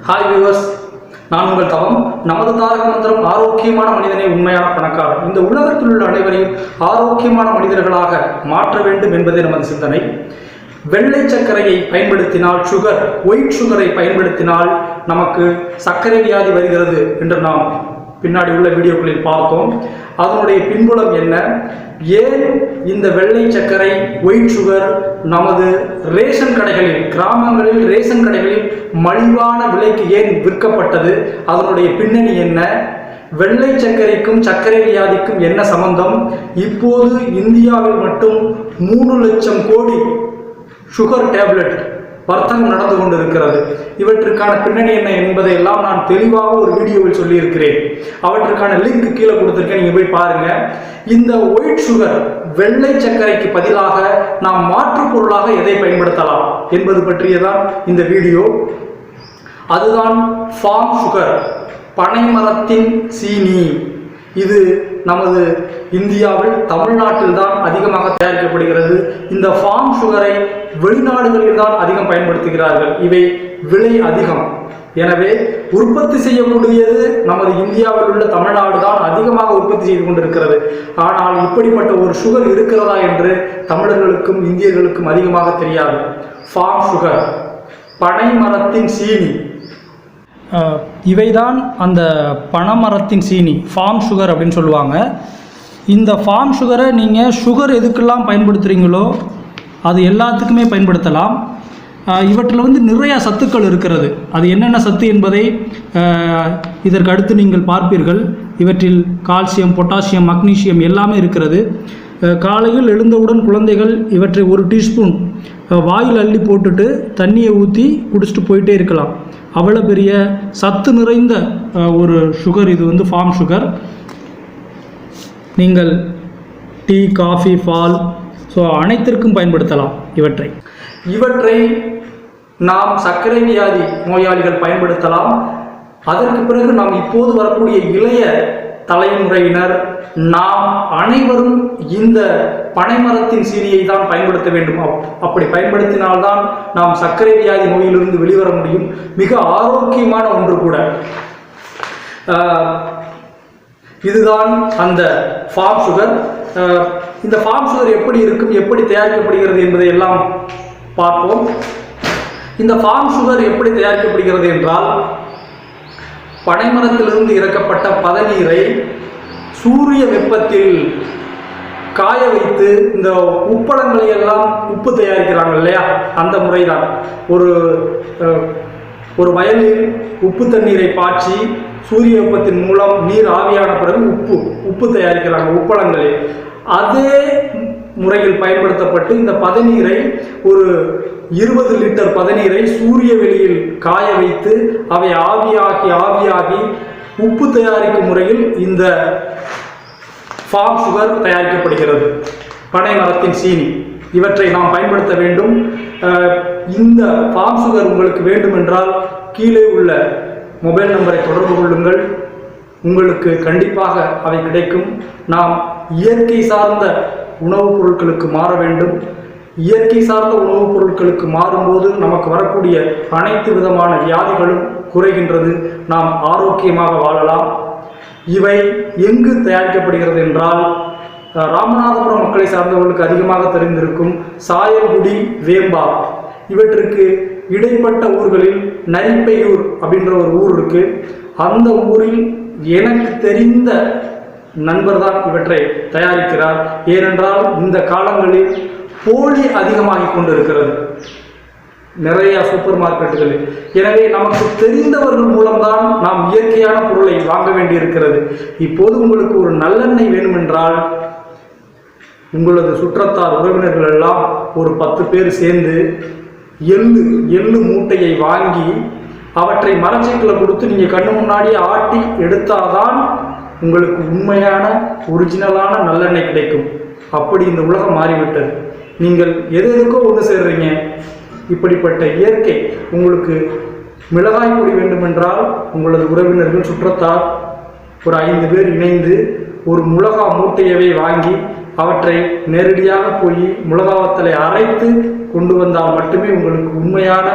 Hi viewers, நான் உங்கள் தவம். நமது தாரக மந்திரம் ஆரோக்கியமான மனிதனை உண்மையான பணக்காரர். இந்த உலகத்தில் உள்ள அனைவரையும் ஆரோக்கியமான மனிதர்களாக மாற்ற வேண்டும் என்பதே நமது சிந்தனை. வெள்ளை சர்க்கரையை பயன்படுத்தினால், ஒயிட் சுகரை பயன்படுத்தினால் நமக்கு சர்க்கரை வியாதி வருகிறது என்று நாம் பின்னாடி உள்ள வீடியோக்களில் பார்த்தோம். அதனுடைய பின்புலம் என்ன, ஏன் இந்த வெள்ளை சர்க்கரை ஒயிட் சுகர் நமது ரேஷன் கடைகளில், கிராமங்களில் ரேஷன் கடைகளில் மலிவான விலைக்கு ஏன் விற்கப்பட்டது, அதனுடைய பின்னணி என்ன, வெள்ளை சர்க்கரைக்கும் சர்க்கரை வியாதிக்கும் என்ன சம்பந்தம், இப்போது இந்தியாவில் மட்டும் 3 லட்சம் கோடி சுகர் டேப்லெட் வர்த்தகம் நடந்து கொண்டிருக்கிறது. இவற்றுக்கான பின்னணி என்ன என்பதை எல்லாம் நான் தெளிவாக ஒரு வீடியோவில் சொல்லியிருக்கிறேன். அவற்றுக்கான லிங்க் கீழே கொடுத்துருக்கேன், நீங்கள் போய் பாருங்க. இந்த ஒயிட் சுகர், வெள்ளை சர்க்கரைக்கு பதிலாக நாம் மாற்றுப் பொருளாக எதை பயன்படுத்தலாம் என்பது பற்றியதான் இந்த வீடியோ. அதுதான் ஃபார்ம் சுகர், பனைமரத்தின் சீனி. இது நமது இந்தியாவில், தமிழ்நாட்டில் தான் அதிகமாக தயாரிக்கப்படுகிறது. இந்த ஃபார்ம் சுகரை வெளிநாடுகளில் தான் அதிகம் பயன்படுத்துகிறார்கள். இவை விலை அதிகம். எனவே உற்பத்தி செய்யக்கூடியது நமது இந்தியாவில் உள்ள தமிழ்நாடு தான் அதிகமாக உற்பத்தி செய்து கொண்டிருக்கிறது. ஆனால் இப்படிப்பட்ட ஒரு சுகர் இருக்கிறதா என்று தமிழர்களுக்கும் இந்தியர்களுக்கும் அதிகமாக தெரியாது. ஃபார்ம் சுகர், பனைமரத்தின் சீனி, இவைதான் அந்த பனைமரத்தின் சீனி, ஃபார்ம் சுகர் அப்படின்னு சொல்லுவாங்க. இந்த ஃபார்ம் சுகரை நீங்கள் சுகர் எதுக்கெல்லாம் பயன்படுத்துகிறீங்களோ அது எல்லாத்துக்குமே பயன்படுத்தலாம். இவற்றில் நிறைய சத்துக்கள் இருக்கிறது. அது என்னென்ன சத்து என்பதை இதற்கு அடுத்து நீங்கள் பார்ப்பீர்கள். இவற்றில் கால்சியம், பொட்டாசியம், மக்னீசியம் எல்லாமே இருக்கிறது. காலையில் எழுந்தவுடன் குழந்தைகள் இவற்றை 1 டீஸ்பூன் வாயில் அள்ளி போட்டுட்டு தண்ணியை ஊற்றி குடிச்சிட்டு போயிட்டே இருக்கலாம். அவ்வளோ பெரிய சத்து நிறைந்த ஒரு சுகர் இது ஃபார்ம் சுகர். நீங்கள் டீ, காஃபி, பால், அனைத்திற்கும் பயன்படுத்தலாம் இவற்றை நாம் சர்க்கரை வியாதி நோயாளிகள் பயன்படுத்தலாம். அதற்கு பிறகு நாம் இப்போது வரக்கூடிய இளைய தலைமுறையினர், நாம் அனைவரும் இந்த பனைமரத்தின் சீனியை தான் பயன்படுத்த வேண்டும். அப்படி பயன்படுத்தினால்தான் நாம் சர்க்கரை வியாதி நோயிலிருந்து வெளிவர முடியும். மிக ஆரோக்கியமான ஒன்று கூட. இதுதான் அந்த ஃபார்ம் சுகர். இந்த ஃபார்ம் சுகர் எப்படி இருக்கும், எப்படி தயாரிக்கப்படுகிறது என்பதை எல்லாம் பார்ப்போம். இந்த ஃபார்ம் சுகர் எப்படி தயாரிக்கப்படுகிறது என்றால், பனைமரத்திலிருந்து இறக்கப்பட்ட பதநீரை சூரிய வெப்பத்தில் காய வைத்து, இந்த உப்பளங்களை எல்லாம் உப்பு தயாரிக்கிறாங்க இல்லையா, அந்த முறைதான். ஒரு வயலில் உப்பு தண்ணீரை பாய்ச்சி சூரிய வெப்பத்தின் மூலம் நீர் ஆவியான பிறகு உப்பு தயாரிக்கிறாங்க உப்பளங்களில். அதே முறையில் பயன்படுத்தப்பட்டு இந்த பதநீரை, ஒரு 20 லிட்டர் பதநீரை சூரிய வெளியில் காய வைத்து அவை ஆவியாகி உப்பு தயாரிக்கும் முறையில் இந்த ஃபார்ம் சுகர் தயாரிக்கப்படுகிறது. பனை மரத்தின் சீனி, இவற்றை நாம் பயன்படுத்த வேண்டும். இந்த ஃபார்ம் சுகர் உங்களுக்கு வேண்டுமென்றால் கீழே உள்ள மொபைல் நம்பரை தொடர்பு கொள்ளுங்கள். உங்களுக்கு கண்டிப்பாக அவை கிடைக்கும். நாம் இயற்கை சார்ந்த உணவுப் பொருட்களுக்கு மாற வேண்டும். இயற்கை சார்ந்த உணவுப் பொருட்களுக்கு மாறும்போது நமக்கு வரக்கூடிய அனைத்து விதமான வியாதிகளும் குறைகின்றது. நாம் ஆரோக்கியமாக வாழலாம். இவை எங்கு தயாரிக்கப்படுகிறது என்றால், ராமநாதபுரம் மக்களை சார்ந்தவர்களுக்கு அதிகமாக தெரிந்திருக்கும் சாயல்குடி, வேம்பா, இவற்றுக்கு இடைப்பட்ட ஊர்களில் நரிப்பையூர் அப்படின்ற ஒரு ஊர் இருக்கு. அந்த ஊரில் எனக்கு தெரிந்த நண்பர் தான் இவற்றை தயாரிக்கிறார். ஏனென்றால் இந்த காலங்களில் போலி அதிகமாகி கொண்டிருக்கிறது நிறைய சூப்பர் மார்க்கெட்டுகளில். எனவே நமக்கு தெரிந்தவர்கள் மூலம்தான் நாம் இயற்கையான பொருளை வாங்க வேண்டியிருக்கிறது. இப்போது உங்களுக்கு ஒரு நல்லெண்ணெய் வேண்டுமென்றால், உங்களது சுற்றத்தார் உறவினர்கள் எல்லாம் ஒரு 10 பேர் சேர்ந்து எள்ளு மூட்டையை வாங்கி அவற்றை மரச்சீக்கில் கொடுத்து நீங்கள் கண்ணு முன்னாடியே ஆட்டி எடுத்தால்தான் உங்களுக்கு உண்மையான ஒரிஜினலான நல்லெண்ணெய் கிடைக்கும். அப்படி இந்த உலகம் மாறிவிட்டது. நீங்கள் எதுக்கோ ஒன்று சேர்றீங்க. இப்படிப்பட்ட இயற்கை உங்களுக்கு மிளகாய் பொடி வேண்டுமென்றால், உங்களது உறவினர்கள், சுற்றத்தார் ஒரு 5 பேர் இணைந்து ஒரு மிளகா மூட்டையவே வாங்கி அவற்றை நேரடியாக போய் மிளகாவத்தலை அரைத்து கொண்டு வந்தால் மட்டுமே உங்களுக்கு உண்மையான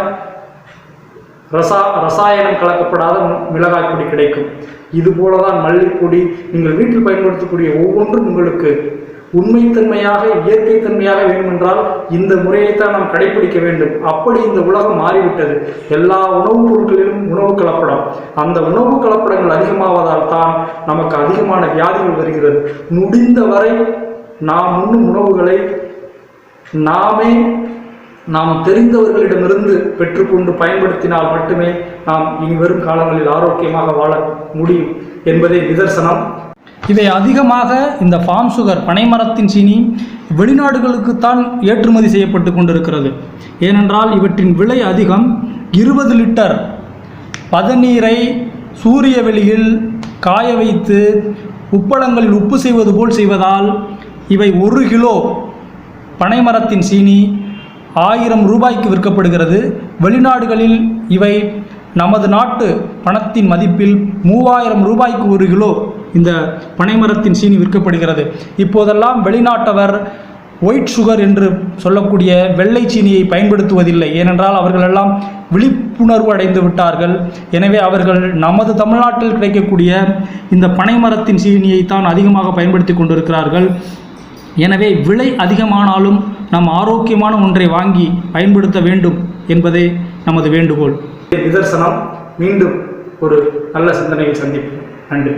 ரசாயனம் கலக்கப்படாத மிளகாய் பொடி கிடைக்கும். இதுபோலதான் மல்லிப்பொடி. நீங்கள் வீட்டில் பயன்படுத்தக்கூடிய ஒவ்வொன்றும் உங்களுக்கு உண்மைத்தன்மையாக இயற்கைத்தன்மையாக வேண்டுமென்றால் இந்த முறையைத்தான் நாம் கடைபிடிக்க வேண்டும். அப்படி இந்த உலகம் மாறிவிட்டது. எல்லா உணவுப் பொருட்களிலும் உணவு கலப்படம். அந்த உணவு கலப்படங்கள் அதிகமாவதால் தான் நமக்கு அதிகமான வியாதிகள் வருகிறது. முடிந்தவரை நாம் உண்ணும் உணவுகளை நாம் தெரிந்தவர்களிடமிருந்து பெற்றுக்கொண்டு பயன்படுத்தினால் மட்டுமே நாம் இனி வரும் காலங்களில் ஆரோக்கியமாக வாழ முடியும் என்பதே நிதர்சனம். இவை அதிகமாக இந்த ஃபார்ம் சுகர் பனைமரத்தின் சீனி வெளிநாடுகளுக்குத்தான் ஏற்றுமதி செய்யப்பட்டு கொண்டிருக்கிறது. ஏனென்றால் இவற்றின் விலை அதிகம். 20 லிட்டர் பதநீரை சூரிய வெளியில் காய வைத்து உப்பளங்களில் உப்பு செய்வது போல் செய்வதால் இவை 1 கிலோ பனைமரத்தின் சீனி 1000 ரூபாய்க்கு விற்கப்படுகிறது. வெளிநாடுகளில் இவை நமது நாட்டு பணத்தின் மதிப்பில் 3000 ரூபாய்க்கு 1 கிலோ இந்த பனைமரத்தின் சீனி விற்கப்படுகிறது. இப்போதெல்லாம் வெளிநாட்டவர் ஒயிட் சுகர் என்று சொல்லக்கூடிய வெள்ளை சீனியை பயன்படுத்துவதில்லை. ஏனென்றால் அவர்களெல்லாம் விழிப்புணர்வு அடைந்து விட்டார்கள். எனவே அவர்கள் நமது தமிழ்நாட்டில் கிடைக்கக்கூடிய இந்த பனைமரத்தின் சீனியைத்தான் அதிகமாக பயன்படுத்தி கொண்டிருக்கிறார்கள். எனவே விலை அதிகமானாலும் நாம் ஆரோக்கியமான ஒன்றை வாங்கி பயன்படுத்த வேண்டும் என்பதே நமது வேண்டுகோள். நிதர்சனம். மீண்டும் ஒரு நல்ல சிந்தனையில் சந்திப்போம். நன்றி.